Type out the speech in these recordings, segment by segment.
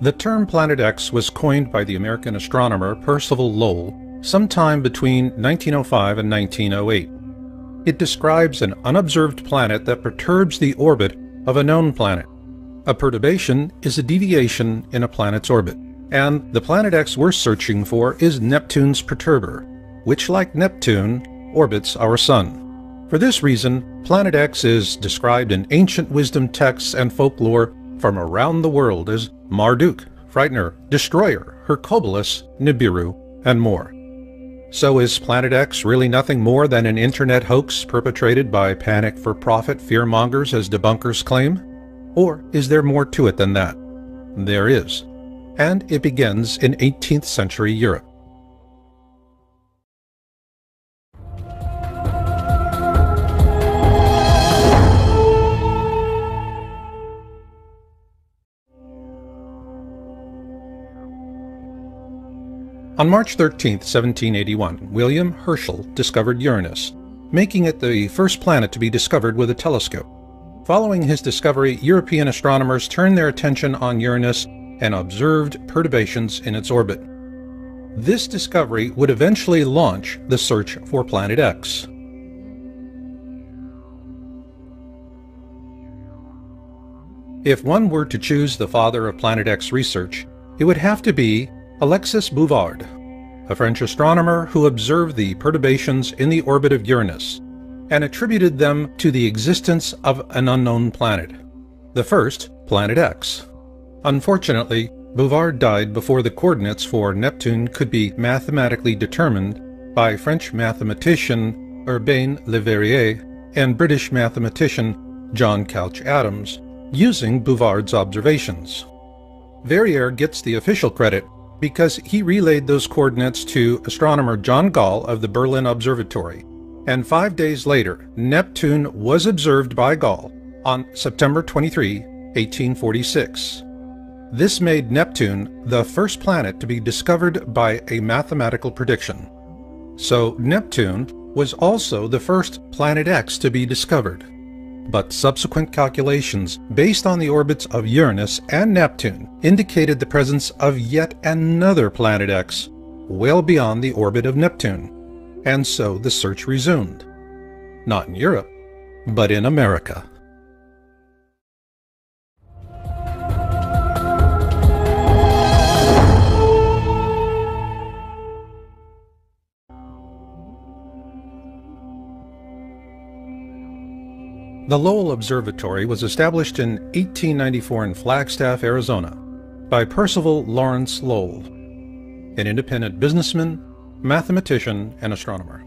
The term Planet X was coined by the American astronomer Percival Lowell sometime between 1905 and 1908. It describes an unobserved planet that perturbs the orbit of a known planet. A perturbation is a deviation in a planet's orbit, and the Planet X we're searching for is Neptune's perturber, which, like Neptune, orbits our Sun. For this reason, Planet X is described in ancient wisdom texts and folklore from around the world as Marduk, Frightener, Destroyer, Hercules, Nibiru, and more. So is Planet X really nothing more than an internet hoax perpetrated by panic-for-profit fearmongers as debunkers claim? Or is there more to it than that? There is. And it begins in 18th century Europe. On March 13, 1781, William Herschel discovered Uranus, making it the first planet to be discovered with a telescope. Following his discovery, European astronomers turned their attention on Uranus and observed perturbations in its orbit. This discovery would eventually launch the search for Planet X. If one were to choose the father of Planet X research, it would have to be Alexis Bouvard, a French astronomer who observed the perturbations in the orbit of Uranus and attributed them to the existence of an unknown planet, the first Planet X. Unfortunately, Bouvard died before the coordinates for Neptune could be mathematically determined by French mathematician Urbain Le Verrier and British mathematician John Couch Adams, using Bouvard's observations. Verrier gets the official credit because he relayed those coordinates to astronomer John Gall of the Berlin Observatory, and 5 days later, Neptune was observed by Gall on September 23, 1846. This made Neptune the first planet to be discovered by a mathematical prediction. So Neptune was also the first Planet X to be discovered. But subsequent calculations based on the orbits of Uranus and Neptune indicated the presence of yet another Planet X well beyond the orbit of Neptune, and so the search resumed. Not in Europe, but in America. The Lowell Observatory was established in 1894 in Flagstaff, Arizona, by Percival Lawrence Lowell, an independent businessman, mathematician, and astronomer.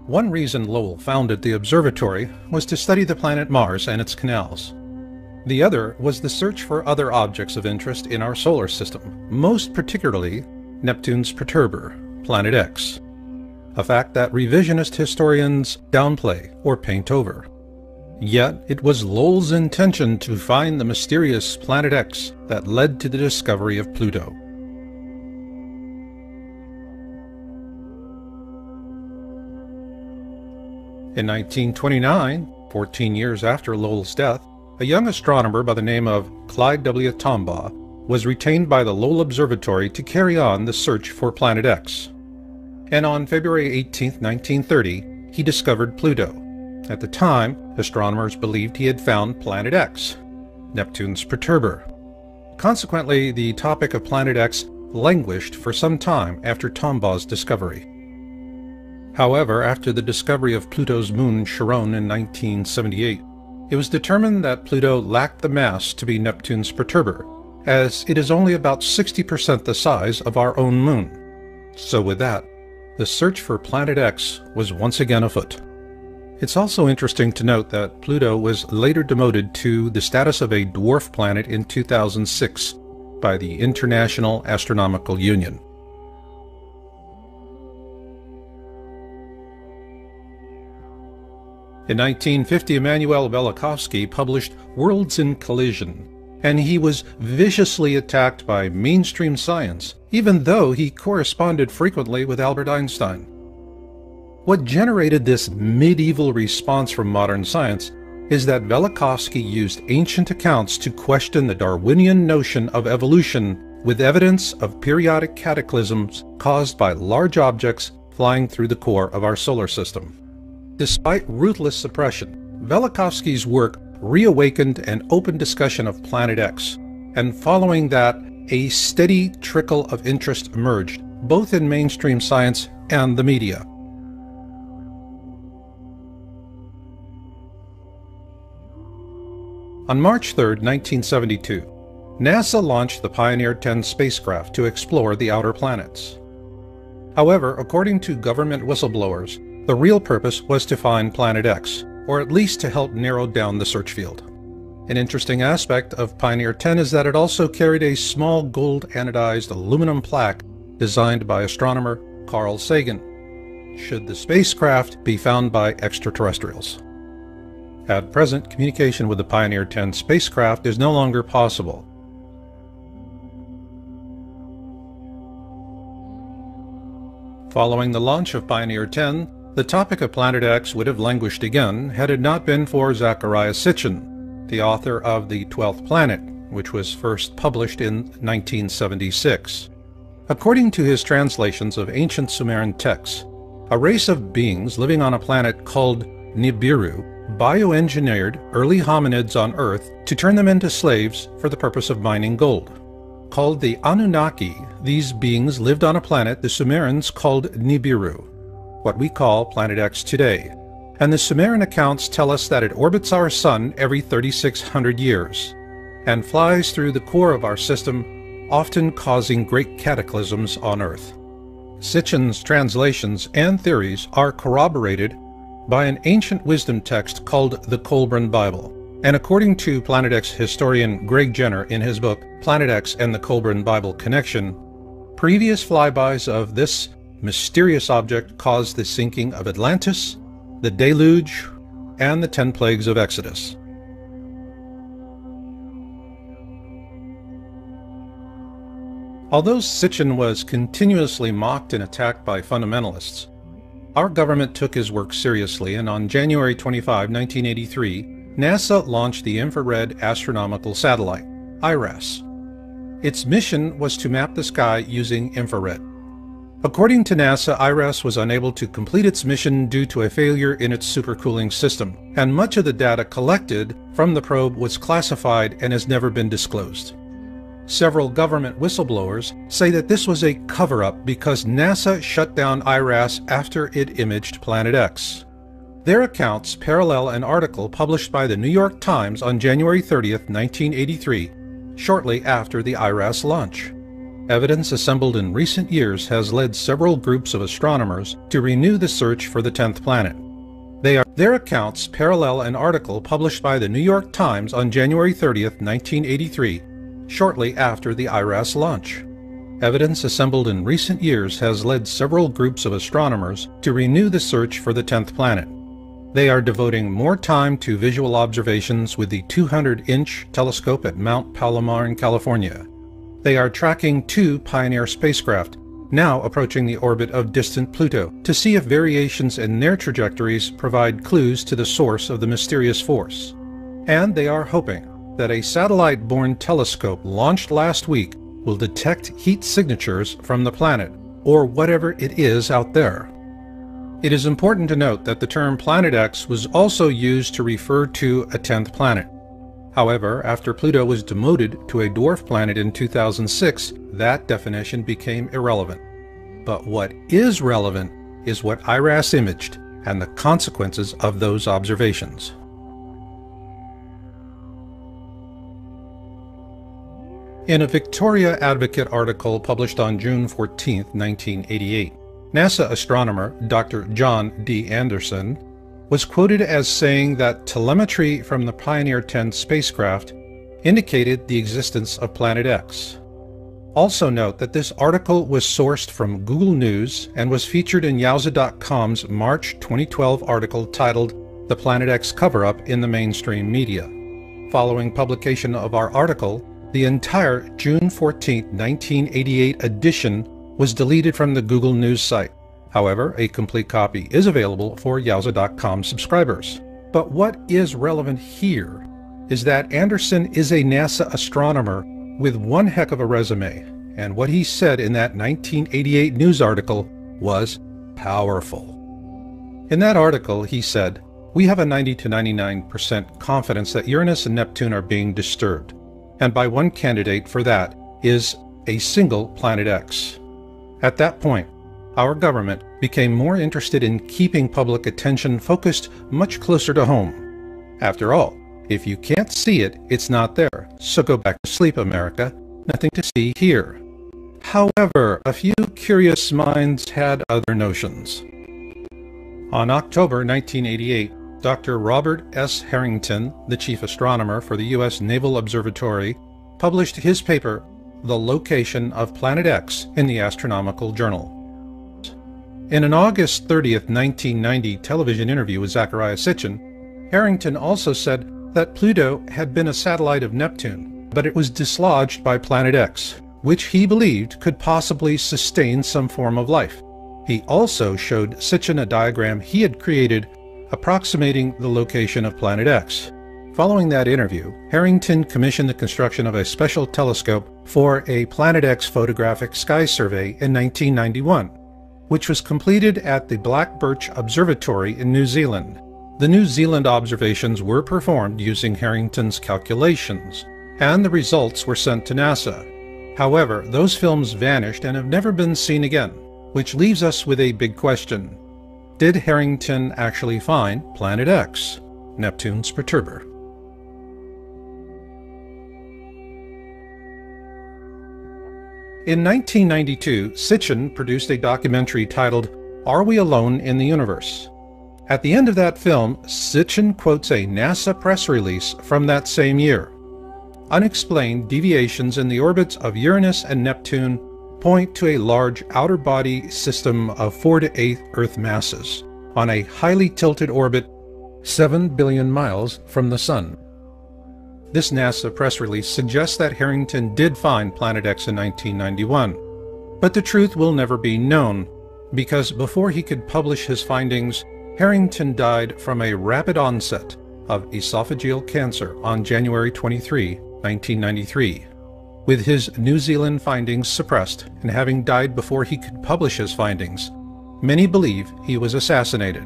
One reason Lowell founded the observatory was to study the planet Mars and its canals. The other was the search for other objects of interest in our solar system, most particularly Neptune's perturber, Planet X, a fact that revisionist historians downplay or paint over. Yet it was Lowell's intention to find the mysterious Planet X that led to the discovery of Pluto. In 1929, 14 years after Lowell's death, a young astronomer by the name of Clyde W. Tombaugh was retained by the Lowell Observatory to carry on the search for Planet X. And on February 18, 1930, he discovered Pluto. At the time, astronomers believed he had found Planet X, Neptune's perturber. Consequently, the topic of Planet X languished for some time after Tombaugh's discovery. However, after the discovery of Pluto's moon Charon in 1978, it was determined that Pluto lacked the mass to be Neptune's perturber, as it is only about 60% the size of our own moon. So with that, the search for Planet X was once again afoot. It's also interesting to note that Pluto was later demoted to the status of a dwarf planet in 2006 by the International Astronomical Union. In 1950, Emanuel Velikovsky published Worlds in Collision, and he was viciously attacked by mainstream science, even though he corresponded frequently with Albert Einstein. What generated this medieval response from modern science is that Velikovsky used ancient accounts to question the Darwinian notion of evolution with evidence of periodic cataclysms caused by large objects flying through the core of our solar system. Despite ruthless suppression, Velikovsky's work reawakened an open discussion of Planet X, and following that, a steady trickle of interest emerged, both in mainstream science and the media. On March 3, 1972, NASA launched the Pioneer 10 spacecraft to explore the outer planets. However, according to government whistleblowers, the real purpose was to find Planet X, or at least to help narrow down the search field. An interesting aspect of Pioneer 10 is that it also carried a small gold anodized aluminum plaque designed by astronomer Carl Sagan, should the spacecraft be found by extraterrestrials. At present, communication with the Pioneer 10 spacecraft is no longer possible. Following the launch of Pioneer 10, the topic of Planet X would have languished again had it not been for Zecharia Sitchin, the author of The 12th Planet, which was first published in 1976. According to his translations of ancient Sumerian texts, a race of beings living on a planet called Nibiru bioengineered early hominids on Earth to turn them into slaves for the purpose of mining gold. Called the Anunnaki, these beings lived on a planet the Sumerians called Nibiru, what we call Planet X today, and the Sumerian accounts tell us that it orbits our Sun every 3,600 years, and flies through the core of our system, often causing great cataclysms on Earth. Sitchin's translations and theories are corroborated by an ancient wisdom text called the Colburn Bible, and according to Planet X historian Greg Jenner in his book Planet X and the Colburn Bible Connection, previous flybys of this mysterious object caused the sinking of Atlantis, the deluge, and the 10 plagues of Exodus. Although Sitchin was continuously mocked and attacked by fundamentalists, our government took his work seriously, and on January 25, 1983, NASA launched the Infrared Astronomical Satellite, IRAS. Its mission was to map the sky using infrared. According to NASA, IRAS was unable to complete its mission due to a failure in its supercooling system, and much of the data collected from the probe was classified and has never been disclosed. Several government whistleblowers say that this was a cover-up because NASA shut down IRAS after it imaged Planet X. Their accounts parallel an article published by the New York Times on January 30, 1983, shortly after the IRAS launch. Evidence assembled in recent years has led several groups of astronomers to renew the search for the 10th planet. Their accounts parallel an article published by the New York Times on January 30, 1983, shortly after the IRAS launch. Evidence assembled in recent years has led several groups of astronomers to renew the search for the 10th planet. They are devoting more time to visual observations with the 200-inch telescope at Mount Palomar in California. They are tracking 2 Pioneer spacecraft, now approaching the orbit of distant Pluto, to see if variations in their trajectories provide clues to the source of the mysterious force. And they are hoping that a satellite-borne telescope launched last week will detect heat signatures from the planet, or whatever it is out there. It is important to note that the term Planet X was also used to refer to a 10th planet. However, after Pluto was demoted to a dwarf planet in 2006, that definition became irrelevant. But what is relevant is what IRAS imaged and the consequences of those observations. In a Victoria Advocate article published on June 14, 1988, NASA astronomer Dr. John D. Anderson was quoted as saying that telemetry from the Pioneer 10 spacecraft indicated the existence of Planet X. Also note that this article was sourced from Google News and was featured in Yowza.com's March 2012 article titled "The Planet X Cover-Up in the Mainstream Media." Following publication of our article, the entire June 14, 1988 edition was deleted from the Google News site. However, a complete copy is available for Yowza.com subscribers. But what is relevant here is that Anderson is a NASA astronomer with one heck of a resume. and what he said in that 1988 news article was powerful. In that article, he said, "We have a 90 to 99% confidence that Uranus and Neptune are being disturbed, and by one candidate for that is a single planet X." At that point, our government became more interested in keeping public attention focused much closer to home. After all, if you can't see it, it's not there, so go back to sleep, America. Nothing to see here. However, a few curious minds had other notions. On October 1988, Dr. Robert S. Harrington, the chief astronomer for the U.S. Naval Observatory, published his paper, "The Location of Planet X," in the Astronomical Journal. In an August 30th, 1990 television interview with Zecharia Sitchin, Harrington also said that Pluto had been a satellite of Neptune, but it was dislodged by Planet X, which he believed could possibly sustain some form of life. He also showed Sitchin a diagram he had created approximating the location of Planet X. Following that interview, Harrington commissioned the construction of a special telescope for a Planet X photographic sky survey in 1991, which was completed at the Black Birch Observatory in New Zealand. The New Zealand observations were performed using Harrington's calculations, and the results were sent to NASA. However, those films vanished and have never been seen again, which leaves us with a big question. Did Harrington actually find Planet X, Neptune's perturber? In 1992, Sitchin produced a documentary titled "Are We Alone in the Universe?" At the end of that film, Sitchin quotes a NASA press release from that same year. Unexplained deviations in the orbits of Uranus and Neptune point to a large outer body system of 4 to 8 Earth masses on a highly tilted orbit 7 billion miles from the Sun. This NASA press release suggests that Harrington did find Planet X in 1991, but the truth will never be known, because before he could publish his findings, Harrington died from a rapid onset of esophageal cancer on January 23, 1993. With his New Zealand findings suppressed and having died before he could publish his findings, many believe he was assassinated.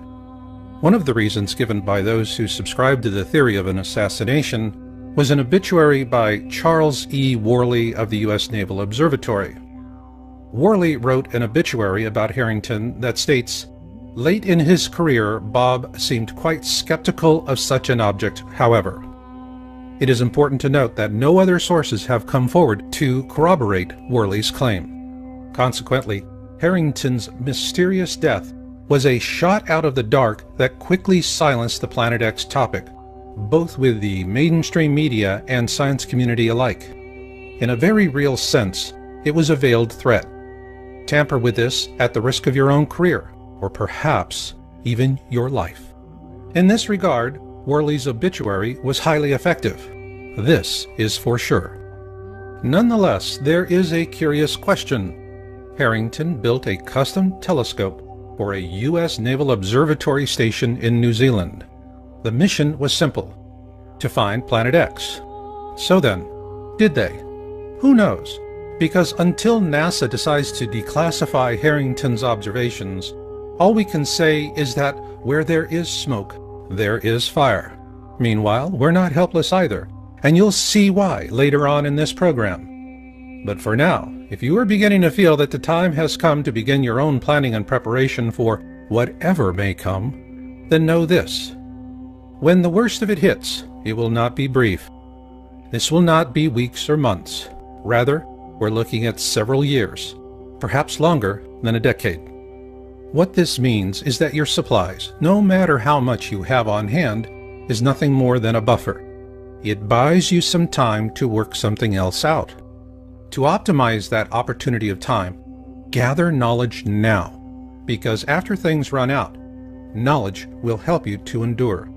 One of the reasons given by those who subscribe to the theory of an assassination was an obituary by Charles E. Worley of the U.S. Naval Observatory. Worley wrote an obituary about Harrington that states, "Late in his career, Bob seemed quite skeptical of such an object, however." It is important to note that no other sources have come forward to corroborate Worley's claim. Consequently, Harrington's mysterious death was a shot out of the dark that quickly silenced the Planet X topic, both with the mainstream media and science community alike. In a very real sense, it was a veiled threat. Tamper with this at the risk of your own career, or perhaps even your life. In this regard, Worley's obituary was highly effective. This is for sure. Nonetheless, there is a curious question. Harrington built a custom telescope for a U.S. Naval Observatory station in New Zealand. The mission was simple: to find Planet X. So then, did they? Who knows? Because until NASA decides to declassify Harrington's observations, all we can say is that where there is smoke, there is fire. Meanwhile, we're not helpless either, and you'll see why later on in this program. But for now, if you are beginning to feel that the time has come to begin your own planning and preparation for whatever may come, then know this: when the worst of it hits, it will not be brief. This will not be weeks or months. Rather, we're looking at several years, perhaps longer than a decade. What this means is that your supplies, no matter how much you have on hand, is nothing more than a buffer. It buys you some time to work something else out. To optimize that opportunity of time, gather knowledge now, because after things run out, knowledge will help you to endure.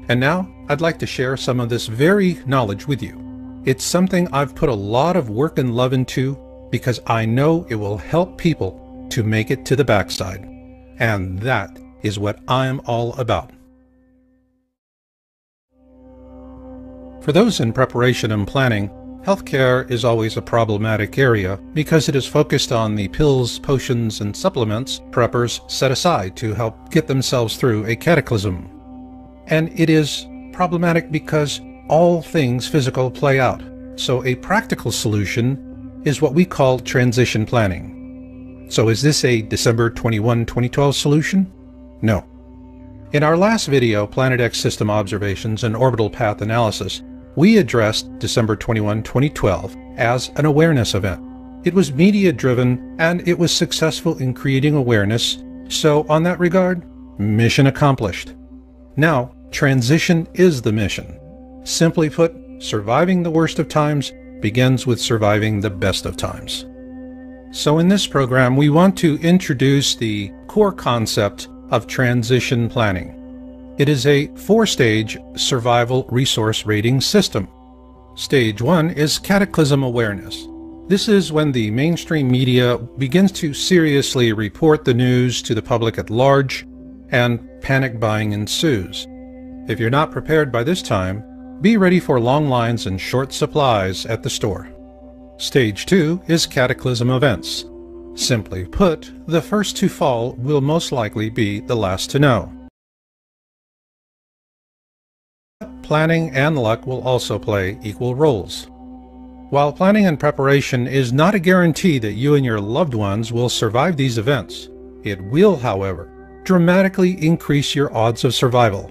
And now, I'd like to share some of this very knowledge with you. It's something I've put a lot of work and love into because I know it will help people to make it to the backside. And that is what I'm all about. For those in preparation and planning, Healthcare is always a problematic area because it is focused on the pills, potions, and supplements preppers set aside to help get themselves through a cataclysm. And it is problematic because all things physical play out. So a practical solution is what we call transition planning. So is this a December 21, 2012 solution? No. In our last video, Planet X System Observations and Orbital Path Analysis, we addressed December 21, 2012 as an awareness event. It was media-driven and it was successful in creating awareness, so on that regard, mission accomplished. Now, transition is the mission. Simply put, surviving the worst of times begins with surviving the best of times. So in this program, we want to introduce the core concept of transition planning. It is a 4-stage survival resource rating system. Stage 1 is cataclysm awareness. This is when the mainstream media begins to seriously report the news to the public at large, and panic buying ensues. If you're not prepared by this time, be ready for long lines and short supplies at the store. Stage 2 is cataclysm events. Simply put, the first to fall will most likely be the last to know. Planning and luck will also play equal roles. While planning and preparation is not a guarantee that you and your loved ones will survive these events, it will, however, dramatically increase your odds of survival.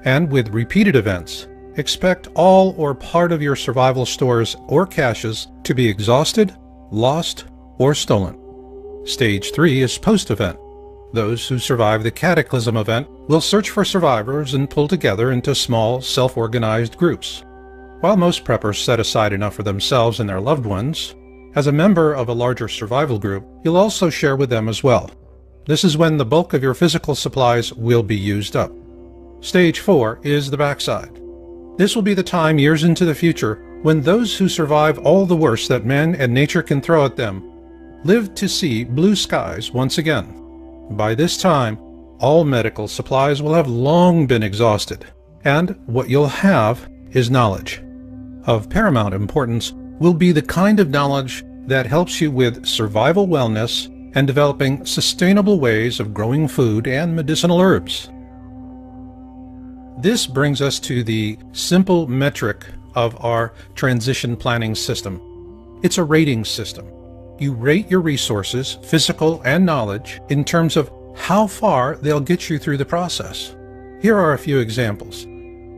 And with repeated events, expect all or part of your survival stores or caches to be exhausted, lost, or stolen. Stage 3 is post-event. Those who survive the cataclysm event will search for survivors and pull together into small, self-organized groups. While most preppers set aside enough for themselves and their loved ones, as a member of a larger survival group, you'll also share with them as well. This is when the bulk of your physical supplies will be used up. Stage 4 is the backside. This will be the time years into the future when those who survive all the worst that man and nature can throw at them live to see blue skies once again. By this time, all medical supplies will have long been exhausted, and what you'll have is knowledge. Of paramount importance will be the kind of knowledge that helps you with survival wellness and developing sustainable ways of growing food and medicinal herbs. This brings us to the simple metric of our transition planning system. It's a rating system. You rate your resources, physical and knowledge, in terms of how far they'll get you through the process. Here are a few examples.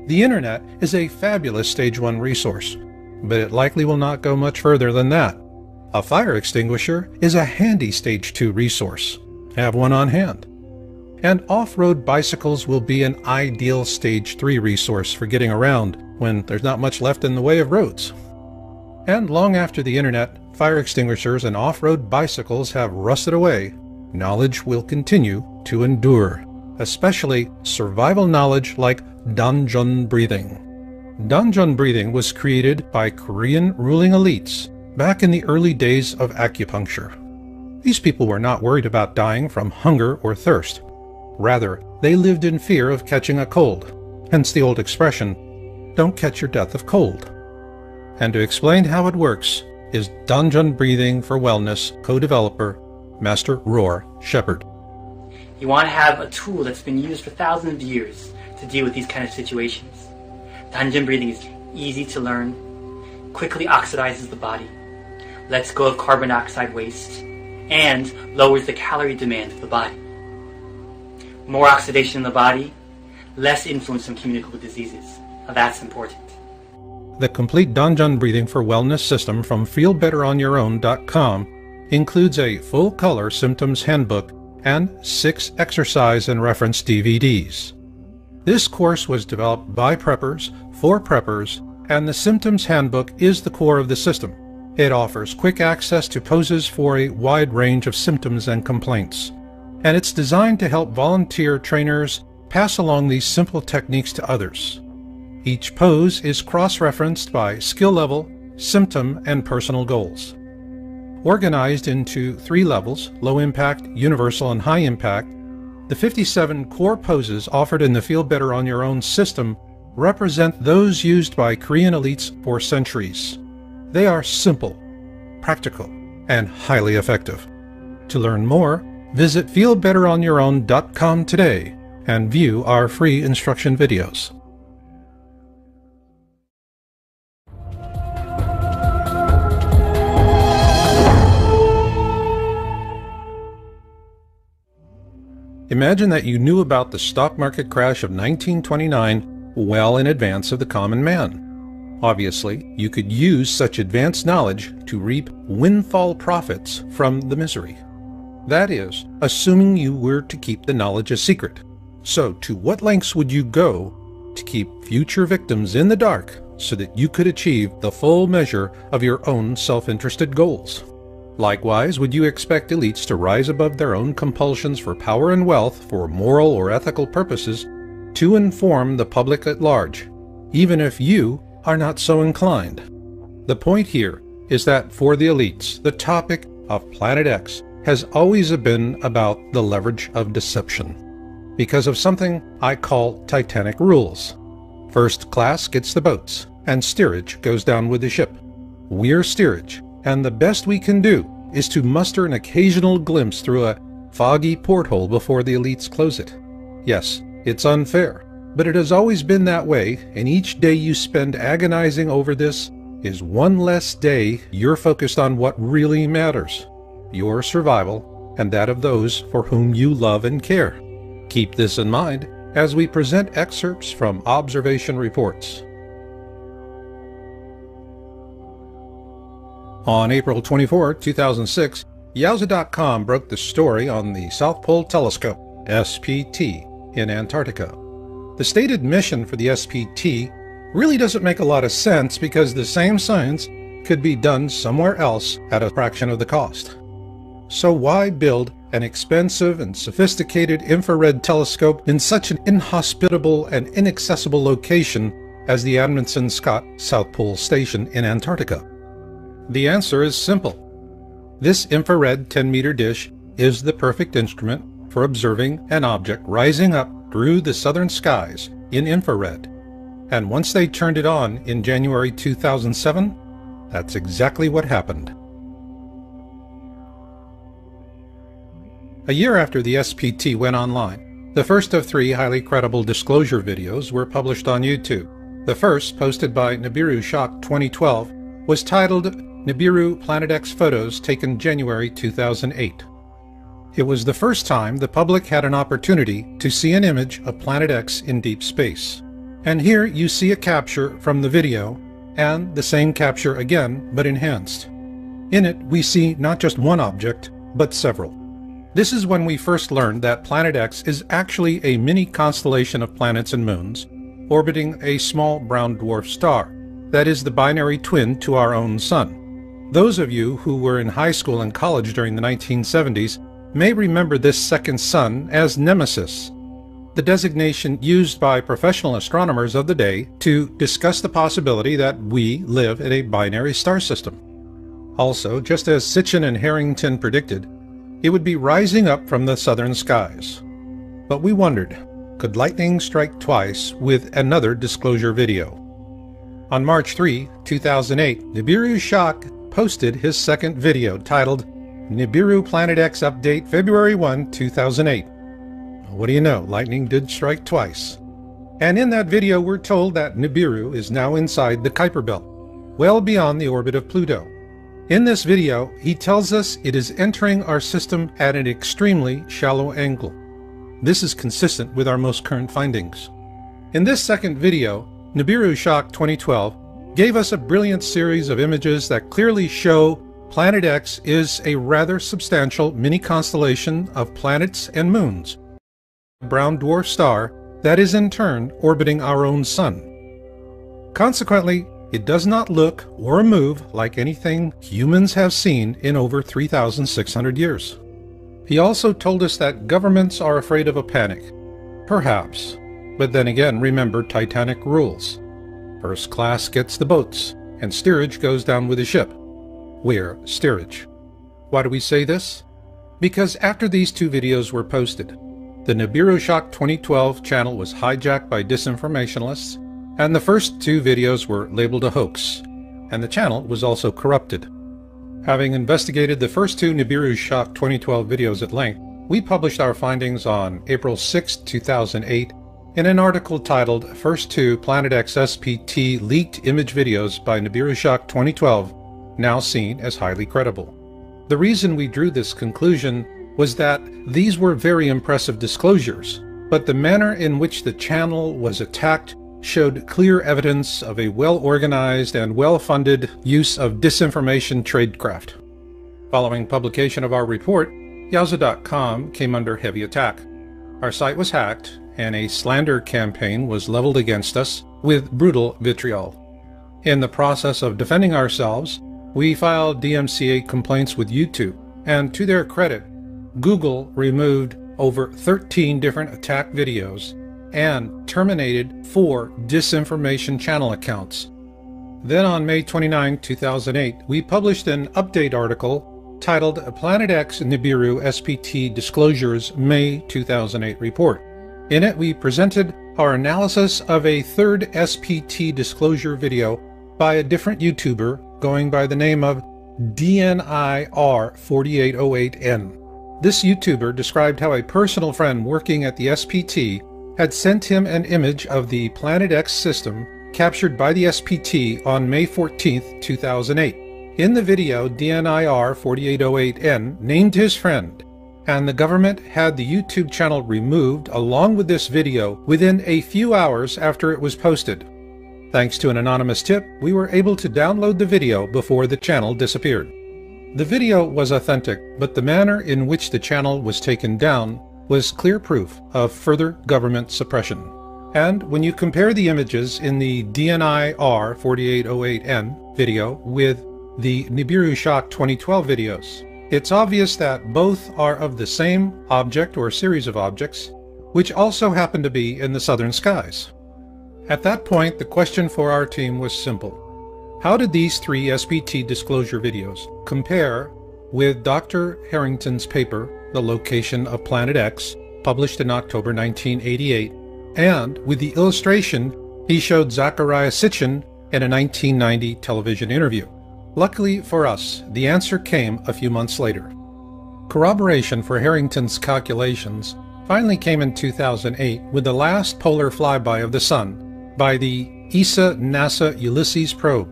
The internet is a fabulous stage 1 resource, but it likely will not go much further than that. A fire extinguisher is a handy stage 2 resource. Have one on hand. And off-road bicycles will be an ideal stage 3 resource for getting around when there's not much left in the way of roads. And long after the internet, fire extinguishers and off-road bicycles have rusted away, knowledge will continue to endure, especially survival knowledge like Danjon breathing. Danjon breathing was created by Korean ruling elites back in the early days of acupuncture. These people were not worried about dying from hunger or thirst. Rather, they lived in fear of catching a cold, hence the old expression, "Don't catch your death of cold." And to explain how it works is Danjon Breathing for Wellness co-developer, Master Roar Shepard. You want to have a tool that's been used for thousands of years to deal with these kind of situations. Danjon breathing is easy to learn, quickly oxidizes the body, lets go of carbon dioxide waste, and lowers the calorie demand of the body. More oxidation in the body, less influence on communicable diseases. Now that's important. The complete Danjon Breathing for Wellness system from feelbetteronyourown.com includes a full-color symptoms handbook and 6 exercise and reference DVDs. This course was developed by preppers, for preppers, and the symptoms handbook is the core of the system. It offers quick access to poses for a wide range of symptoms and complaints, and it's designed to help volunteer trainers pass along these simple techniques to others. Each pose is cross-referenced by skill level, symptom, and personal goals. Organized into 3 levels, low impact, universal, and high impact, the 57 core poses offered in the Feel Better on Your Own system represent those used by Korean elites for centuries. They are simple, practical, and highly effective. To learn more, visit feelbetteronyourown.com today and view our free instruction videos. Imagine that you knew about the stock market crash of 1929 well in advance of the common man. Obviously, you could use such advanced knowledge to reap windfall profits from the misery. That is, assuming you were to keep the knowledge a secret. So, to what lengths would you go to keep future victims in the dark so that you could achieve the full measure of your own self-interested goals? Likewise, would you expect elites to rise above their own compulsions for power and wealth for moral or ethical purposes to inform the public at large, even if you are not so inclined? The point here is that for the elites, the topic of Planet X has always been about the leverage of deception, because of something I call Titanic rules. First class gets the boats, and steerage goes down with the ship. We're steerage, and the best we can do is to muster an occasional glimpse through a foggy porthole before the elites close it. Yes, it's unfair, but it has always been that way, and each day you spend agonizing over this is one less day you're focused on what really matters: your survival and that of those for whom you love and care. Keep this in mind as we present excerpts from observation reports. On April 24, 2006, Yowza.com broke the story on the South Pole Telescope, SPT, in Antarctica. The stated mission for the SPT really doesn't make a lot of sense because the same science could be done somewhere else at a fraction of the cost. So why build an expensive and sophisticated infrared telescope in such an inhospitable and inaccessible location as the Amundsen Scott South Pole Station in Antarctica? The answer is simple. This infrared 10-meter dish is the perfect instrument for observing an object rising up through the southern skies in infrared. And once they turned it on in January 2007, that's exactly what happened. A year after the SPT went online, the first of 3 highly credible disclosure videos were published on YouTube. The first, posted by Nibiru Shock 2012, was titled Nibiru Planet X Photos Taken January 2008. It was the first time the public had an opportunity to see an image of Planet X in deep space. And here you see a capture from the video, and the same capture again, but enhanced. In it, we see not just one object, but several. This is when we first learned that Planet X is actually a mini constellation of planets and moons, orbiting a small brown dwarf star, that is the binary twin to our own Sun. Those of you who were in high school and college during the 1970s may remember this second sun as Nemesis, the designation used by professional astronomers of the day to discuss the possibility that we live in a binary star system. Also, just as Sitchin and Harrington predicted, it would be rising up from the southern skies. But we wondered, could lightning strike twice with another disclosure video? On March 3, 2008, Nibiru Shock posted his second video titled Nibiru Planet X Update February 1, 2008. What do you know, lightning did strike twice. And in that video we're told that Nibiru is now inside the Kuiper Belt, well beyond the orbit of Pluto. In this video, he tells us it is entering our system at an extremely shallow angle. This is consistent with our most current findings. In this second video, Nibiru Shock 2012 gave us a brilliant series of images that clearly show Planet X is a rather substantial mini-constellation of planets and moons, a brown dwarf star that is in turn orbiting our own Sun. Consequently, it does not look or move like anything humans have seen in over 3,600 years. He also told us that governments are afraid of a panic. Perhaps. But then again, remember Titanic rules. First class gets the boats, and steerage goes down with the ship. We're steerage. Why do we say this? Because after these 2 videos were posted, the Nibiru Shock 2012 channel was hijacked by disinformationalists, and the first 2 videos were labeled a hoax, and the channel was also corrupted. Having investigated the first two Nibiru Shock 2012 videos at length, we published our findings on April 6, 2008 in an article titled First Two Planet X SPT Leaked Image Videos by Nibiru Shock 2012, now seen as highly credible. The reason we drew this conclusion was that these were very impressive disclosures, but the manner in which the channel was attacked showed clear evidence of a well-organized and well-funded use of disinformation tradecraft. Following publication of our report, Yahoo.com came under heavy attack. Our site was hacked, and a slander campaign was leveled against us with brutal vitriol. In the process of defending ourselves, we filed DMCA complaints with YouTube, and to their credit, Google removed over 13 different attack videos and terminated 4 disinformation channel accounts. Then on May 29, 2008, we published an update article titled Planet X Nibiru SPT Disclosures May 2008 Report. In it, we presented our analysis of a third SPT disclosure video by a different YouTuber going by the name of DNIR4808N. This YouTuber described how a personal friend working at the SPT had sent him an image of the Planet X system captured by the SPT on May 14, 2008. In the video, DNIR4808N named his friend, and the government had the YouTube channel removed along with this video within a few hours after it was posted. Thanks to an anonymous tip, we were able to download the video before the channel disappeared. The video was authentic, but the manner in which the channel was taken down was clear proof of further government suppression. And when you compare the images in the DNIR4808N video with the Nibiru Shock 2012 videos, it's obvious that both are of the same object or series of objects, which also happen to be in the southern skies. At that point, the question for our team was simple. How did these 3 SPT disclosure videos compare with Dr. Harrington's paper, The Location of Planet X, published in October 1988, and with the illustration he showed Zecharia Sitchin in a 1990 television interview? Luckily for us, the answer came a few months later. Corroboration for Harrington's calculations finally came in 2008 with the last polar flyby of the Sun by the ESA NASA Ulysses probe.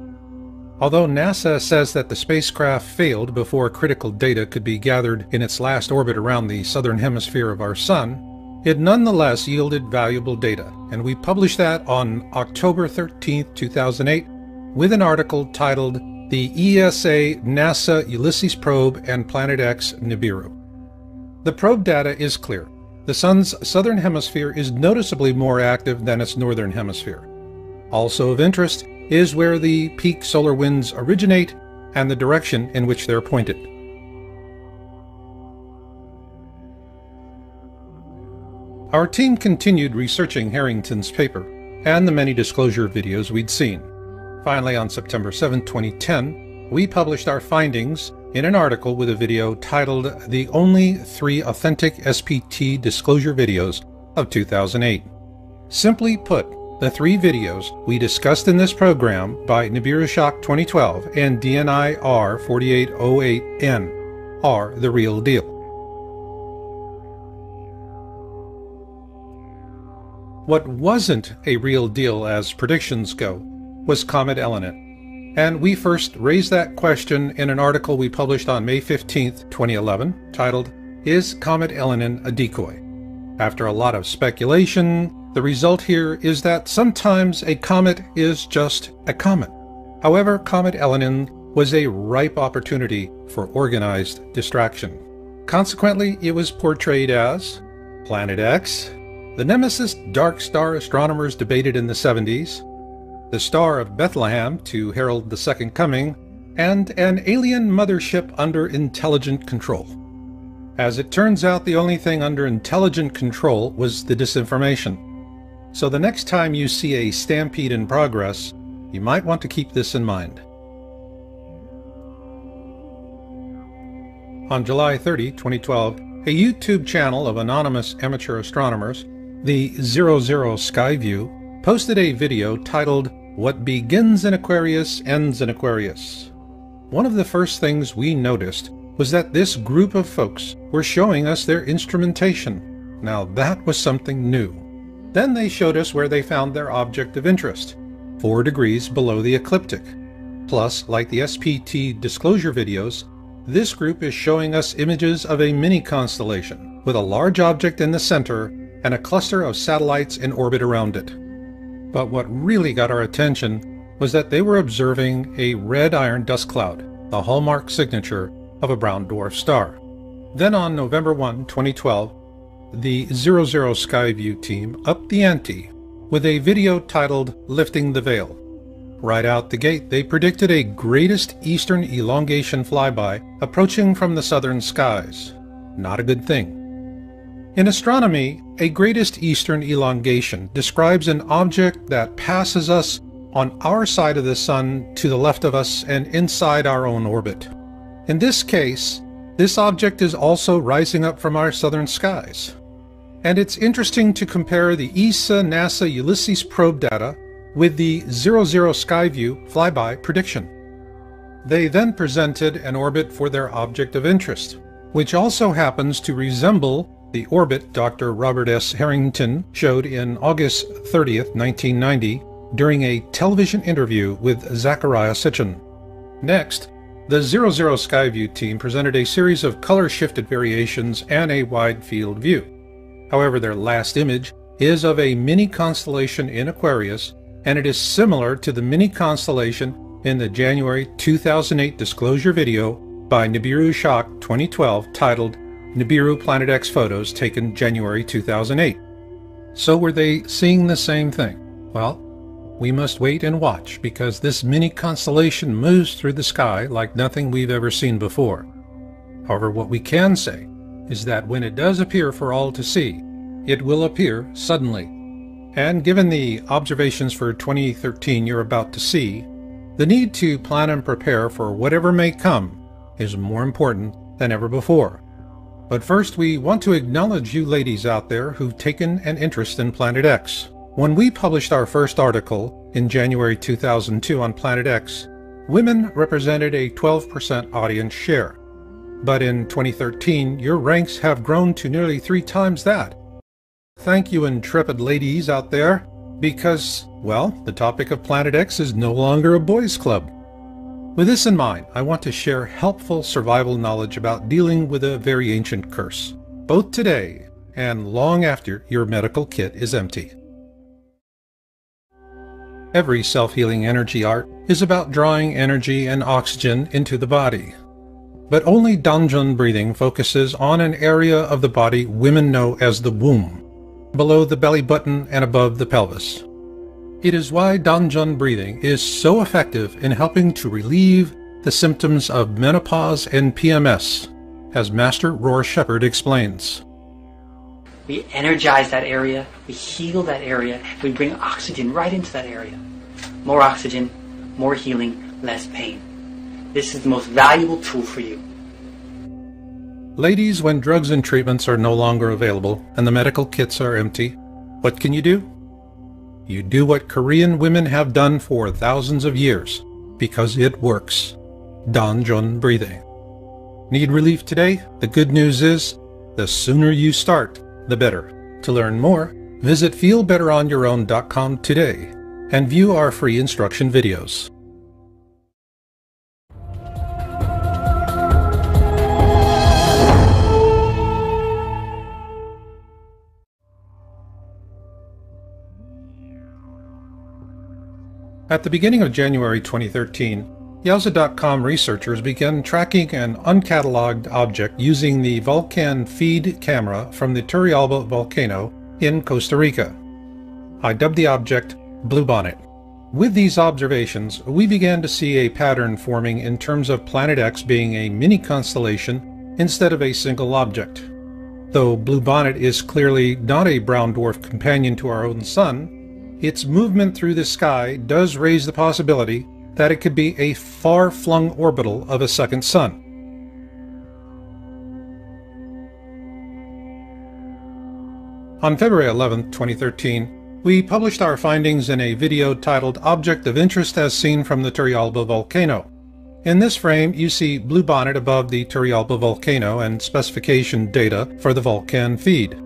Although NASA says that the spacecraft failed before critical data could be gathered in its last orbit around the southern hemisphere of our Sun, it nonetheless yielded valuable data, and we published that on October 13, 2008, with an article titled The ESA NASA Ulysses Probe and Planet X Nibiru. The probe data is clear. The Sun's southern hemisphere is noticeably more active than its northern hemisphere. Also of interest is where the peak solar winds originate and the direction in which they're pointed. Our team continued researching Harrington's paper and the many disclosure videos we'd seen. Finally, on September 7, 2010, we published our findings in an article with a video titled The Only 3 Authentic SPT Disclosure Videos of 2008. Simply put, the 3 videos we discussed in this program by Nibiru Shock 2012 and DNIR4808N are the real deal. What wasn't a real deal as predictions go was Comet Elenin, and we first raised that question in an article we published on May 15, 2011, titled, Is Comet Elenin a Decoy? After a lot of speculation, the result here is that sometimes a comet is just a comet. However, Comet Elenin was a ripe opportunity for organized distraction. Consequently, it was portrayed as Planet X, the nemesis dark star astronomers debated in the 70s, the Star of Bethlehem to herald the Second Coming, and an alien mothership under intelligent control. As it turns out, the only thing under intelligent control was the disinformation. So the next time you see a stampede in progress, you might want to keep this in mind. On July 30, 2012, a YouTube channel of anonymous amateur astronomers, the 00 Skyview, posted a video titled What begins in Aquarius ends in Aquarius. One of the first things we noticed was that this group of folks were showing us their instrumentation. Now that was something new. Then they showed us where they found their object of interest, 4 degrees below the ecliptic. Plus, like the SPT disclosure videos, this group is showing us images of a mini constellation with a large object in the center and a cluster of satellites in orbit around it. But what really got our attention was that they were observing a red iron dust cloud, the hallmark signature of a brown dwarf star. Then on November 1, 2012, the 00 Skyview team upped the ante with a video titled Lifting the Veil. Right out the gate, they predicted a greatest eastern elongation flyby approaching from the southern skies. Not a good thing. In astronomy, a greatest eastern elongation describes an object that passes us on our side of the sun to the left of us and inside our own orbit. In this case, this object is also rising up from our southern skies. And it's interesting to compare the ESA-NASA Ulysses probe data with the 00 Skyview flyby prediction. They then presented an orbit for their object of interest, which also happens to resemble the orbit Dr. Robert S. Harrington showed in August 30th, 1990, during a television interview with Zachariah Sitchin. Next, the 00 Skyview team presented a series of color-shifted variations and a wide-field view. However, their last image is of a mini constellation in Aquarius, and it is similar to the mini constellation in the January 2008 disclosure video by Nibiru Shock 2012 titled Nibiru Planet X Photos taken January 2008. So were they seeing the same thing? Well, we must wait and watch, because this mini constellation moves through the sky like nothing we've ever seen before. However, what we can say is that when it does appear for all to see, it will appear suddenly. And given the observations for 2013 you're about to see, the need to plan and prepare for whatever may come is more important than ever before. But first, we want to acknowledge you ladies out there who've taken an interest in Planet X. When we published our first article in January 2002 on Planet X, women represented a 12% audience share. But in 2013, your ranks have grown to nearly 3 times that. Thank you, intrepid ladies out there, because, well, the topic of Planet X is no longer a boys' club. With this in mind, I want to share helpful survival knowledge about dealing with a very ancient curse, both today and long after your medical kit is empty. Every self-healing energy art is about drawing energy and oxygen into the body. But only Danjun breathing focuses on an area of the body women know as the womb, below the belly button and above the pelvis. It is why Danjun breathing is so effective in helping to relieve the symptoms of menopause and PMS, as Master Roar Shepherd explains. We energize that area, we heal that area, we bring oxygen right into that area. More oxygen, more healing, less pain. This is the most valuable tool for you. Ladies, when drugs and treatments are no longer available and the medical kits are empty, what can you do? You do what Korean women have done for thousands of years, because it works. Danjun breathing. Need relief today? The good news is, the sooner you start, the better. To learn more, visit feelbetteronyourown.com today and view our free instruction videos. At the beginning of January 2013, Yowza.com researchers began tracking an uncatalogued object using the Vulcan feed camera from the Turrialba volcano in Costa Rica. I dubbed the object Bluebonnet. With these observations, we began to see a pattern forming in terms of Planet X being a mini constellation instead of a single object. Though Bluebonnet is clearly not a brown dwarf companion to our own sun, its movement through the sky does raise the possibility that it could be a far-flung orbital of a second sun. On February 11, 2013, We published our findings in a video titled Object of Interest as Seen from the Turrialba Volcano. In this frame, you see bluebonnet above the Turrialba volcano and specification data for the volcan feed.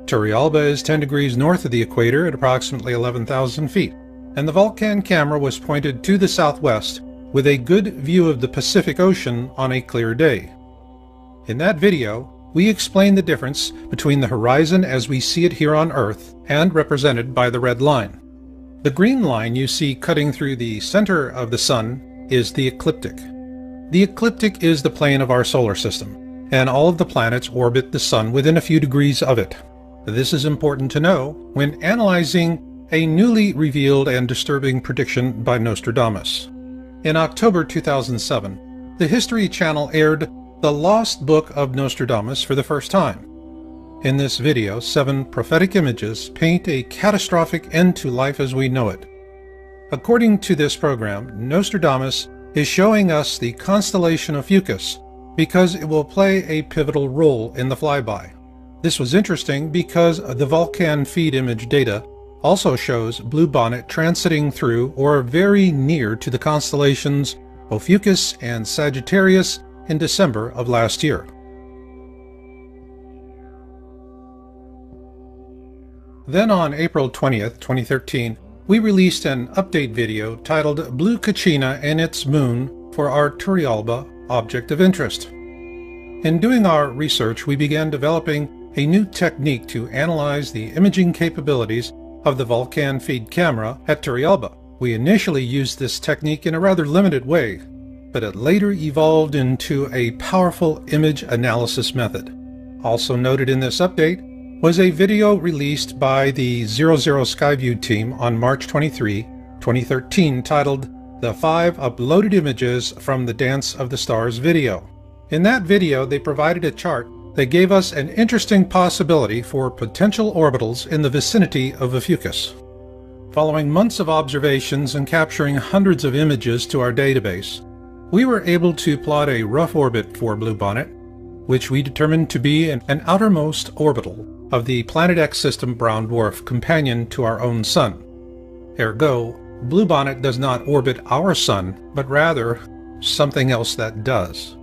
Turrialba is 10 degrees north of the equator at approximately 11,000 feet, and the volcan camera was pointed to the southwest with a good view of the Pacific Ocean on a clear day. In that video, we explained the difference between the horizon as we see it here on Earth and represented by the red line. The green line you see cutting through the center of the Sun is the ecliptic. The ecliptic is the plane of our solar system, and all of the planets orbit the Sun within a few degrees of it. This is important to know when analyzing a newly revealed and disturbing prediction by Nostradamus. In October 2007, the History Channel aired The Lost Book of Nostradamus for the first time. In this video, 7 prophetic images paint a catastrophic end to life as we know it. According to this program, Nostradamus is showing us the constellation of Fucus because it will play a pivotal role in the flyby. This was interesting because the volcan feed image data also shows bluebonnet transiting through or very near to the constellations Ophiuchus and Sagittarius in December of last year. Then on April 20th, 2013, we released an update video titled Blue Kachina and its Moon for our Turrialba Object of Interest. In doing our research, we began developing a new technique to analyze the imaging capabilities of the volcan feed camera at Turrialba. We initially used this technique in a rather limited way, but it later evolved into a powerful image analysis method. Also noted in this update was a video released by the 00 Skyview team on March 23, 2013 titled The 5 Uploaded Images from the Dance of the Stars video. In that video, they provided a chart that gave us an interesting possibility for potential orbitals in the vicinity of Ophiuchus. Following months of observations and capturing hundreds of images to our database, we were able to plot a rough orbit for bluebonnet, which we determined to be an outermost orbital of the Planet X system brown dwarf companion to our own Sun. Ergo, bluebonnet does not orbit our Sun, but rather something else that does.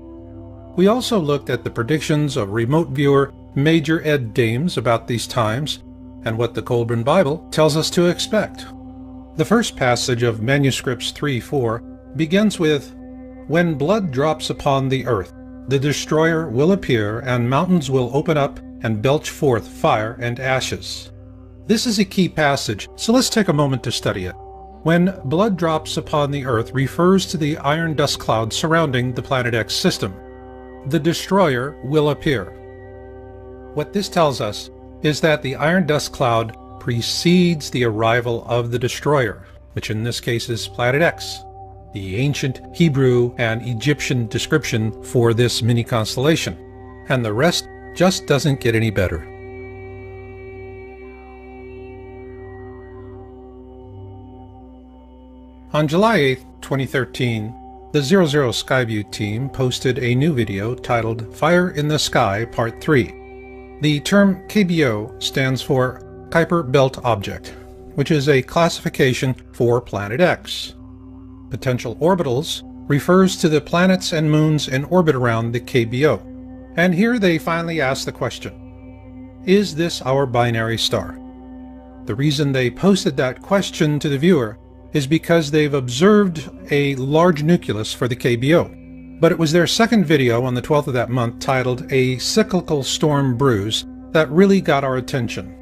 We also looked at the predictions of remote viewer Major Ed Dames about these times and what the Colburn Bible tells us to expect. The first passage of Manuscripts 3:4 begins with, "When blood drops upon the earth, the destroyer will appear, and mountains will open up and belch forth fire and ashes." This is a key passage, so let's take a moment to study it. When blood drops upon the earth refers to the iron dust cloud surrounding the Planet X system. The destroyer will appear. What this tells us is that the iron dust cloud precedes the arrival of the destroyer, which in this case is Planet X, the ancient Hebrew and Egyptian description for this mini constellation, and the rest just doesn't get any better. On July 8, 2013, the 00 Skyview team posted a new video titled Fire in the Sky Part 3. The term KBO stands for Kuiper Belt Object, which is a classification for Planet X. Potential orbitals refers to the planets and moons in orbit around the KBO. And here they finally ask the question, is this our binary star? The reason they posted that question to the viewer is because they've observed a large nucleus for the KBO. But it was their second video on the 12th of that month titled A Cyclical Storm Brews that really got our attention.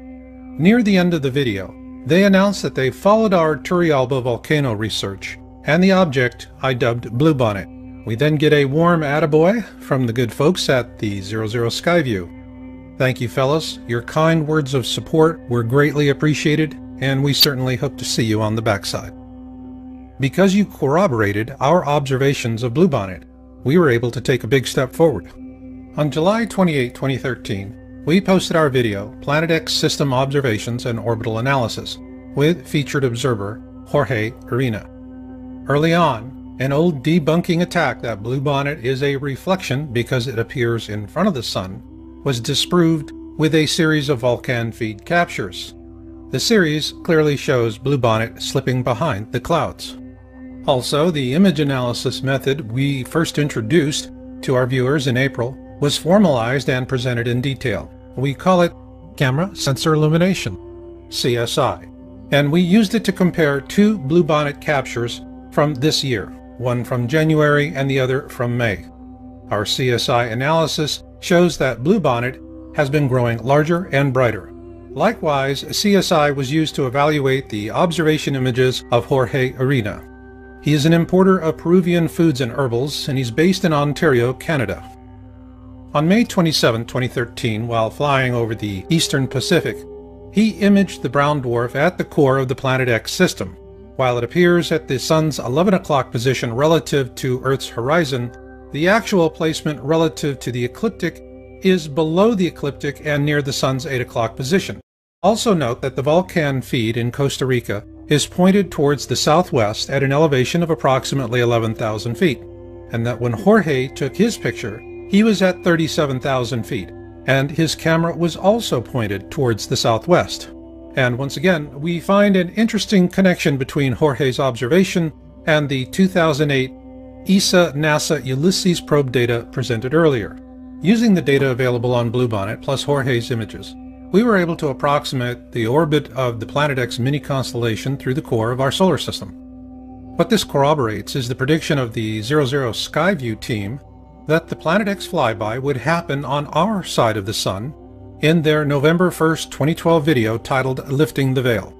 Near the end of the video, they announced that they followed our Turrialba volcano research and the object I dubbed bluebonnet. We then get a warm attaboy from the good folks at the 00 Skyview. Thank you, fellas. Your kind words of support were greatly appreciated, and we certainly hope to see you on the backside. Because you corroborated our observations of bluebonnet, we were able to take a big step forward. On July 28, 2013, we posted our video, Planet X System Observations and Orbital Analysis, with featured observer Jorge Arena. Early on, an old debunking attack that bluebonnet is a reflection because it appears in front of the Sun was disproved with a series of volcan feed captures. The series clearly shows Bluebonnet slipping behind the clouds. Also, the image analysis method we first introduced to our viewers in April was formalized and presented in detail. We call it Camera Sensor Illumination, CSI, and we used it to compare two Bluebonnet captures from this year, one from January and the other from May. Our CSI analysis shows that Bluebonnet has been growing larger and brighter. Likewise, CSI was used to evaluate the observation images of Jorge Arena. He is an importer of Peruvian foods and herbals, and he's based in Ontario, Canada. On May 27, 2013, while flying over the Eastern Pacific, he imaged the brown dwarf at the core of the Planet X system. While it appears at the Sun's 11 o'clock position relative to Earth's horizon, the actual placement relative to the ecliptic is below the ecliptic and near the Sun's 8 o'clock position. Also note that the Vulcan feed in Costa Rica is pointed towards the southwest at an elevation of approximately 11,000 feet, and that when Jorge took his picture, he was at 37,000 feet, and his camera was also pointed towards the southwest. And once again, we find an interesting connection between Jorge's observation and the 2008 ESA-NASA Ulysses probe data presented earlier. Using the data available on Bluebonnet plus Jorge's images, we were able to approximate the orbit of the Planet X mini-constellation through the core of our solar system. What this corroborates is the prediction of the 00 Skyview team that the Planet X flyby would happen on our side of the Sun in their November 1st, 2012 video titled Lifting the Veil.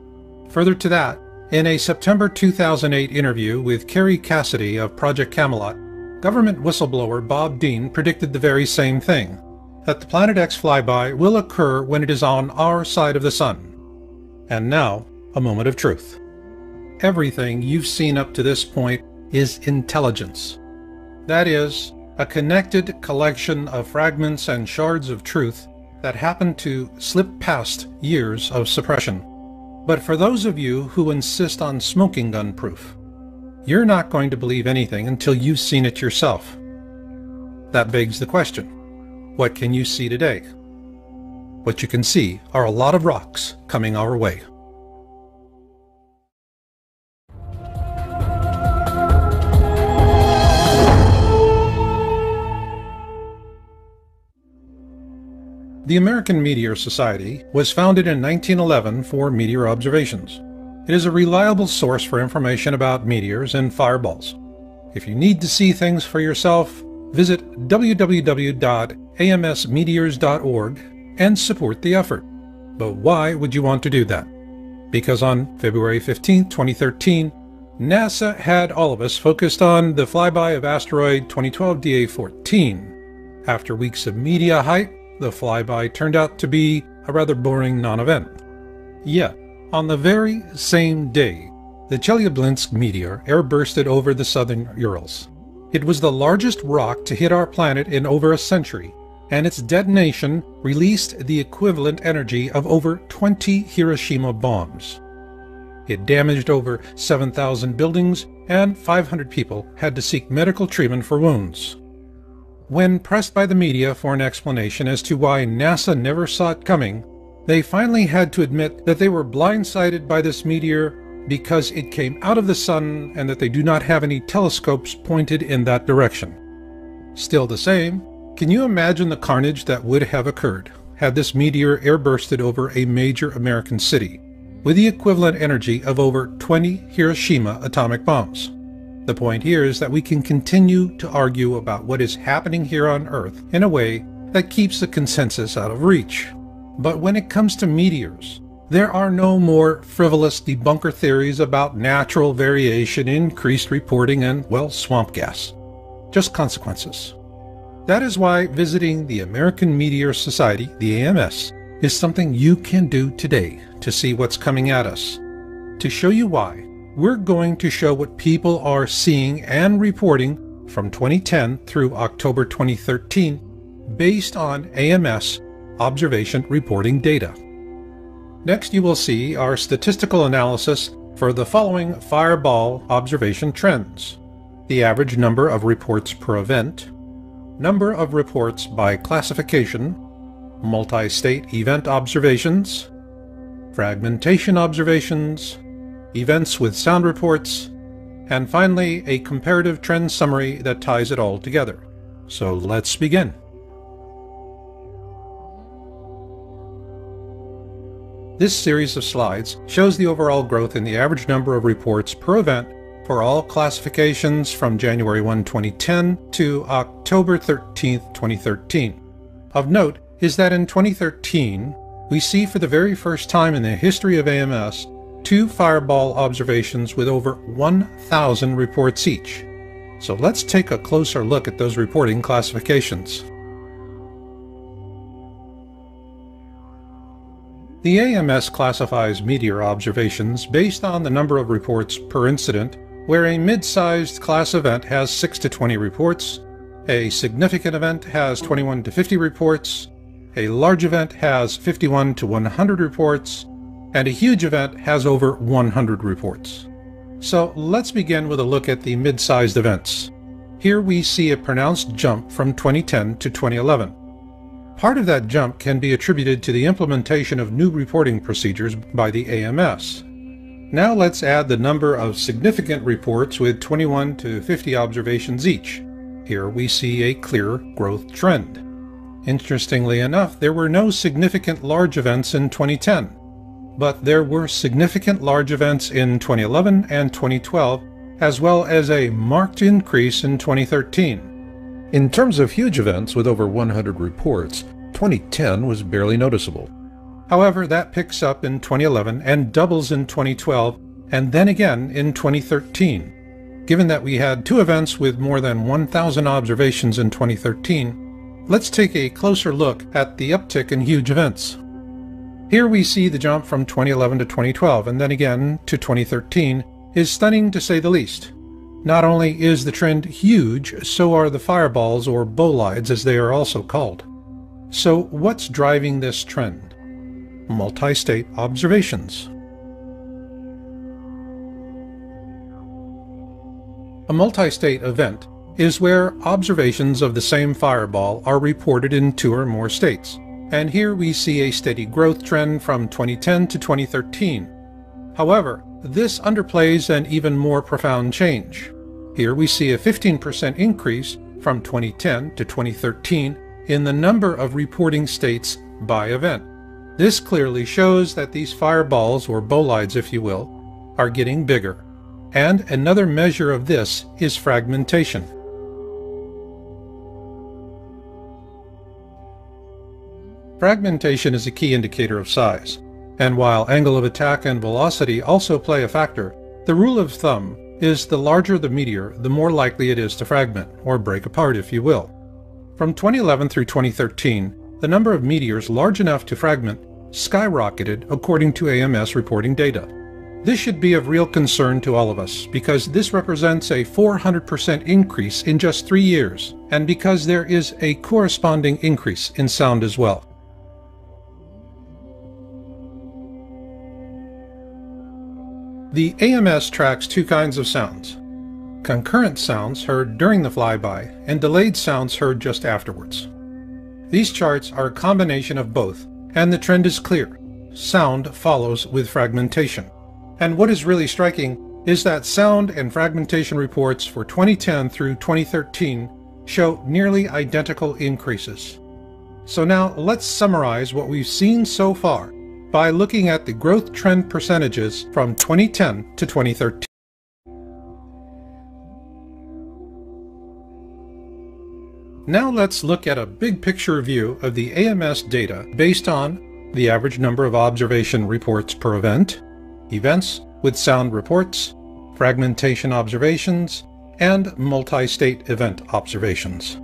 Further to that, in a September 2008 interview with Carrie Cassidy of Project Camelot, government whistleblower Bob Dean predicted the very same thing, that the Planet X flyby will occur when it is on our side of the Sun. And now, a moment of truth. Everything you've seen up to this point is intelligence. That is, a connected collection of fragments and shards of truth that happen to slip past years of suppression. But for those of you who insist on smoking gun proof, you're not going to believe anything until you've seen it yourself. That begs the question. What can you see today? What you can see are a lot of rocks coming our way. The American Meteor Society was founded in 1911 for meteor observations. It is a reliable source for information about meteors and fireballs. If you need to see things for yourself, visit www.amsmeteors.org and support the effort. But why would you want to do that? Because on February 15, 2013, NASA had all of us focused on the flyby of asteroid 2012 DA14. After weeks of media hype, the flyby turned out to be a rather boring non-event. Yet, on the very same day, the Chelyabinsk meteor airbursted over the southern Urals. It was the largest rock to hit our planet in over a century, and its detonation released the equivalent energy of over 20 Hiroshima bombs. It damaged over 7,000 buildings, and 500 people had to seek medical treatment for wounds. When pressed by the media for an explanation as to why NASA never saw it coming, they finally had to admit that they were blindsided by this meteor because it came out of the Sun and that they do not have any telescopes pointed in that direction. Still the same, can you imagine the carnage that would have occurred had this meteor airbursted over a major American city with the equivalent energy of over 20 Hiroshima atomic bombs? The point here is that we can continue to argue about what is happening here on Earth in a way that keeps the consensus out of reach. But when it comes to meteors, there are no more frivolous debunker theories about natural variation, increased reporting, and, well, swamp gas. Just consequences. That is why visiting the American Meteor Society, the AMS, is something you can do today to see what's coming at us. To show you why, we're going to show what people are seeing and reporting from 2010 through October 2013 based on AMS observation reporting data. Next, you will see our statistical analysis for the following fireball observation trends: the average number of reports per event, number of reports by classification, multi-state event observations, fragmentation observations, events with sound reports, and finally a comparative trend summary that ties it all together. So let's begin. This series of slides shows the overall growth in the average number of reports per event for all classifications from January 1, 2010 to October 13, 2013. Of note is that in 2013, we see for the very first time in the history of AMS 2 fireball observations with over 1,000 reports each. So let's take a closer look at those reporting classifications. The AMS classifies meteor observations based on the number of reports per incident, where a mid-sized class event has 6 to 20 reports, a significant event has 21 to 50 reports, a large event has 51 to 100 reports, and a huge event has over 100 reports. So let's begin with a look at the mid-sized events. Here we see a pronounced jump from 2010 to 2011. Part of that jump can be attributed to the implementation of new reporting procedures by the AMS. Now let's add the number of significant reports with 21 to 50 observations each. Here we see a clear growth trend. Interestingly enough, there were no significant large events in 2010, but there were significant large events in 2011 and 2012, as well as a marked increase in 2013. In terms of huge events with over 100 reports, 2010 was barely noticeable. However, that picks up in 2011 and doubles in 2012, and then again in 2013. Given that we had 2 events with more than 1,000 observations in 2013, let's take a closer look at the uptick in huge events. Here we see the jump from 2011 to 2012 and then again to 2013 is stunning to say the least. Not only is the trend huge, so are the fireballs, or bolides as they are also called. So what's driving this trend? Multi-state observations. A multi-state event is where observations of the same fireball are reported in 2 or more states, and here we see a steady growth trend from 2010 to 2013. However, this underplays an even more profound change. Here we see a 15% increase from 2010 to 2013 in the number of reporting states by event. This clearly shows that these fireballs, or bolides if you will, are getting bigger. And another measure of this is fragmentation. Fragmentation is a key indicator of size, and while angle of attack and velocity also play a factor, the rule of thumb is the larger the meteor, the more likely it is to fragment, or break apart if you will. From 2011 through 2013, the number of meteors large enough to fragment skyrocketed according to AMS reporting data. This should be of real concern to all of us, because this represents a 400% increase in just 3 years, and because there is a corresponding increase in sound as well. The AMS tracks 2 kinds of sounds: concurrent sounds heard during the flyby and delayed sounds heard just afterwards. These charts are a combination of both, and the trend is clear. Sound follows with fragmentation. And what is really striking is that sound and fragmentation reports for 2010 through 2013 show nearly identical increases. So now let's summarize what we've seen so far by looking at the growth trend percentages from 2010 to 2013. Now let's look at a big picture view of the AMS data based on the average number of observation reports per event, events with sound reports, fragmentation observations, and multi-state event observations.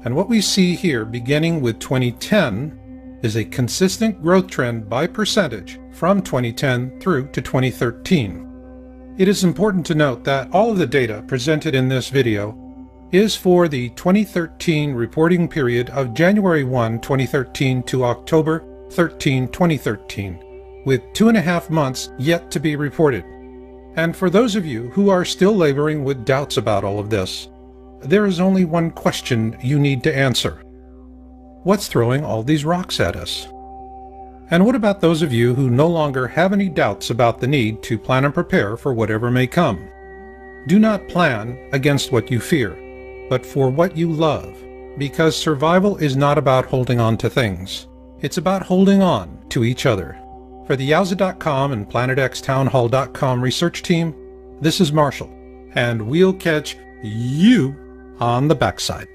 And what we see here, beginning with 2010, is a consistent growth trend by percentage from 2010 through to 2013. It is important to note that all of the data presented in this video is for the 2013 reporting period of January 1, 2013 to October 13, 2013, with 2.5 months yet to be reported. And for those of you who are still laboring with doubts about all of this, there is only one question you need to answer. What's throwing all these rocks at us? And what about those of you who no longer have any doubts about the need to plan and prepare for whatever may come? Do not plan against what you fear, but for what you love, because survival is not about holding on to things. It's about holding on to each other. For the Yowza.com and PlanetXTownHall.com research team, this is Marshall, and we'll catch you on the backside.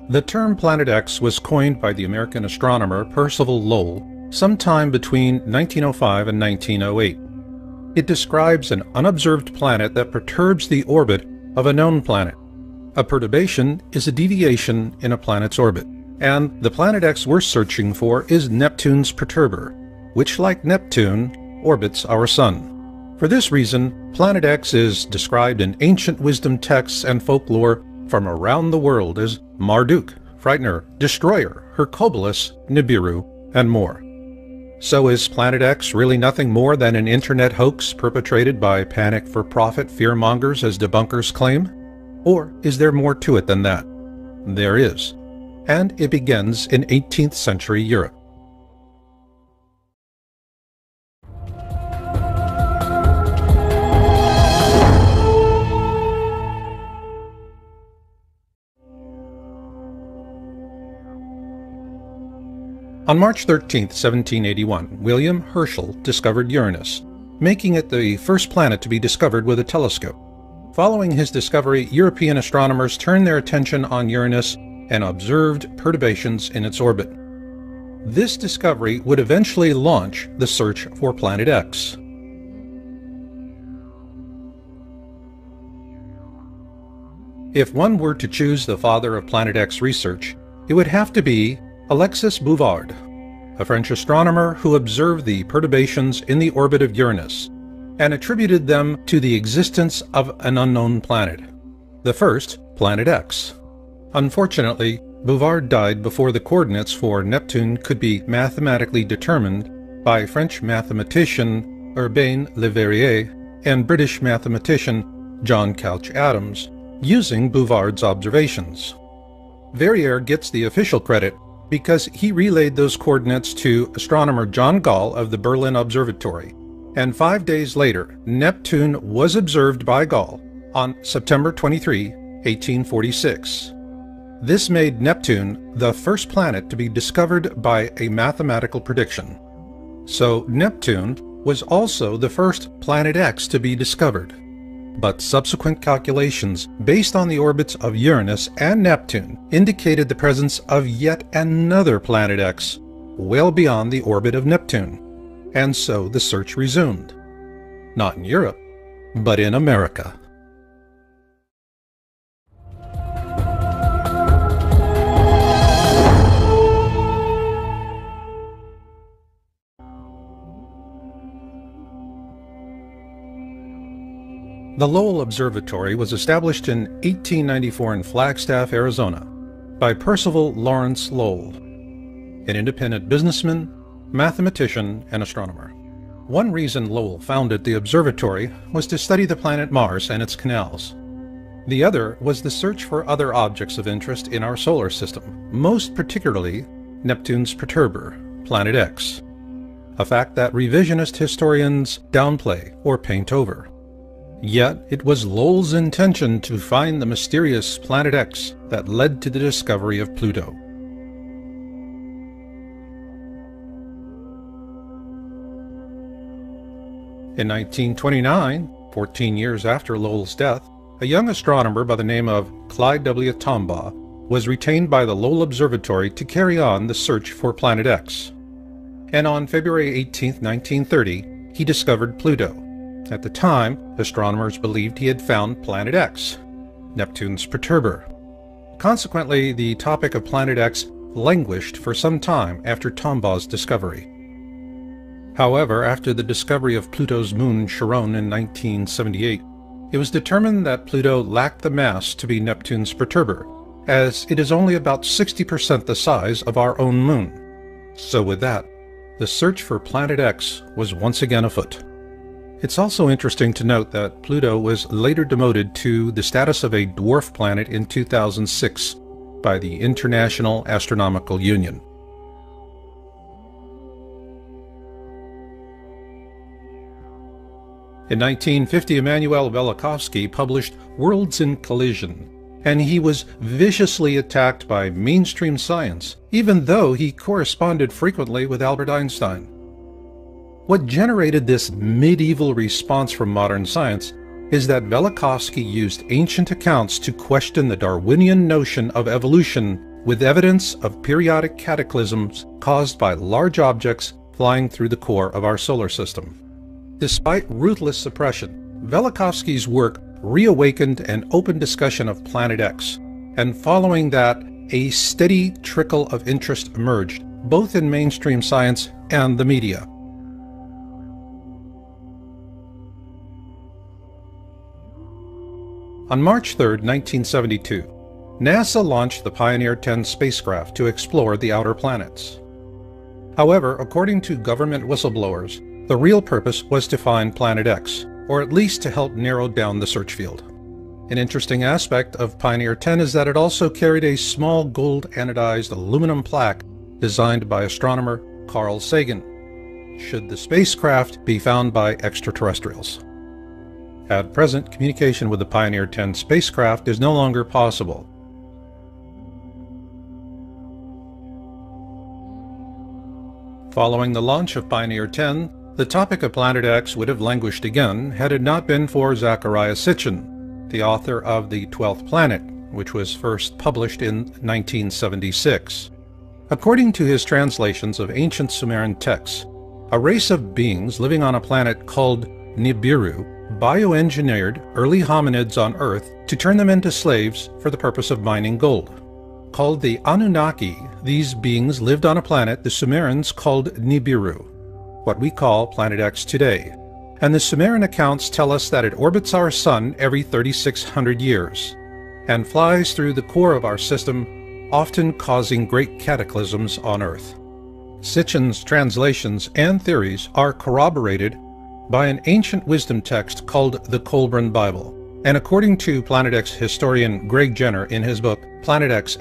The term Planet X was coined by the American astronomer Percival Lowell sometime between 1905 and 1908. It describes an unobserved planet that perturbs the orbit of a known planet. A perturbation is a deviation in a planet's orbit, and the Planet X we're searching for is Neptune's perturber, which, like Neptune, orbits our Sun. For this reason, Planet X is described in ancient wisdom texts and folklore from around the world as Marduk, Frightener, Destroyer, Hercules, Nibiru, and more. So is Planet X really nothing more than an internet hoax perpetrated by panic-for-profit fearmongers as debunkers claim? Or is there more to it than that? There is. And it begins in 18th century Europe. On March 13, 1781, William Herschel discovered Uranus, making it the first planet to be discovered with a telescope. Following his discovery, European astronomers turned their attention on Uranus and observed perturbations in its orbit. This discovery would eventually launch the search for Planet X. If one were to choose the father of Planet X research, it would have to be Alexis Bouvard, a French astronomer who observed the perturbations in the orbit of Uranus and attributed them to the existence of an unknown planet, the first Planet X. Unfortunately, Bouvard died before the coordinates for Neptune could be mathematically determined by French mathematician Urbain Le Verrier and British mathematician John Couch Adams, using Bouvard's observations. Verrier gets the official credit because he relayed those coordinates to astronomer John Gall of the Berlin Observatory, and 5 days later, Neptune was observed by Gall on September 23, 1846. This made Neptune the first planet to be discovered by a mathematical prediction. So Neptune was also the first Planet X to be discovered. But subsequent calculations based on the orbits of Uranus and Neptune indicated the presence of yet another Planet X, well beyond the orbit of Neptune. And so the search resumed. Not in Europe, but in America. The Lowell Observatory was established in 1894 in Flagstaff, Arizona, by Percival Lawrence Lowell, an independent businessman, mathematician, and astronomer. One reason Lowell founded the observatory was to study the planet Mars and its canals. The other was the search for other objects of interest in our solar system, most particularly Neptune's perturber, Planet X, a fact that revisionist historians downplay or paint over. Yet, it was Lowell's intention to find the mysterious Planet X that led to the discovery of Pluto. In 1929, 14 years after Lowell's death, a young astronomer by the name of Clyde W. Tombaugh was retained by the Lowell Observatory to carry on the search for Planet X. And on February 18, 1930, he discovered Pluto. At the time, astronomers believed he had found Planet X, Neptune's perturber. Consequently, the topic of Planet X languished for some time after Tombaw's discovery. However, after the discovery of Pluto's moon Charon in 1978, it was determined that Pluto lacked the mass to be Neptune's perturber, as it is only about 60% the size of our own moon. So with that, the search for Planet X was once again afoot. It's also interesting to note that Pluto was later demoted to the status of a dwarf planet in 2006 by the International Astronomical Union. In 1950, Immanuel Velikovsky published Worlds in Collision, and he was viciously attacked by mainstream science, even though he corresponded frequently with Albert Einstein. What generated this medieval response from modern science is that Velikovsky used ancient accounts to question the Darwinian notion of evolution with evidence of periodic cataclysms caused by large objects flying through the core of our solar system. Despite ruthless suppression, Velikovsky's work reawakened an open discussion of Planet X, and following that, a steady trickle of interest emerged, both in mainstream science and the media. On March 3, 1972, NASA launched the Pioneer 10 spacecraft to explore the outer planets. However, according to government whistleblowers, the real purpose was to find Planet X, or at least to help narrow down the search field. An interesting aspect of Pioneer 10 is that it also carried a small gold anodized aluminum plaque designed by astronomer Carl Sagan, should the spacecraft be found by extraterrestrials. At present, communication with the Pioneer 10 spacecraft is no longer possible. Following the launch of Pioneer 10, the topic of Planet X would have languished again had it not been for Zecharia Sitchin, the author of The 12th Planet, which was first published in 1976. According to his translations of ancient Sumerian texts, a race of beings living on a planet called Nibiru bioengineered early hominids on Earth to turn them into slaves for the purpose of mining gold. Called the Anunnaki, these beings lived on a planet the Sumerians called Nibiru, what we call Planet X today, and the Sumerian accounts tell us that it orbits our Sun every 3,600 years, and flies through the core of our system, often causing great cataclysms on Earth. Sitchin's translations and theories are corroborated by an ancient wisdom text called the Colburn Bible, and according to Planet X historian Greg Jenner in his book Planet X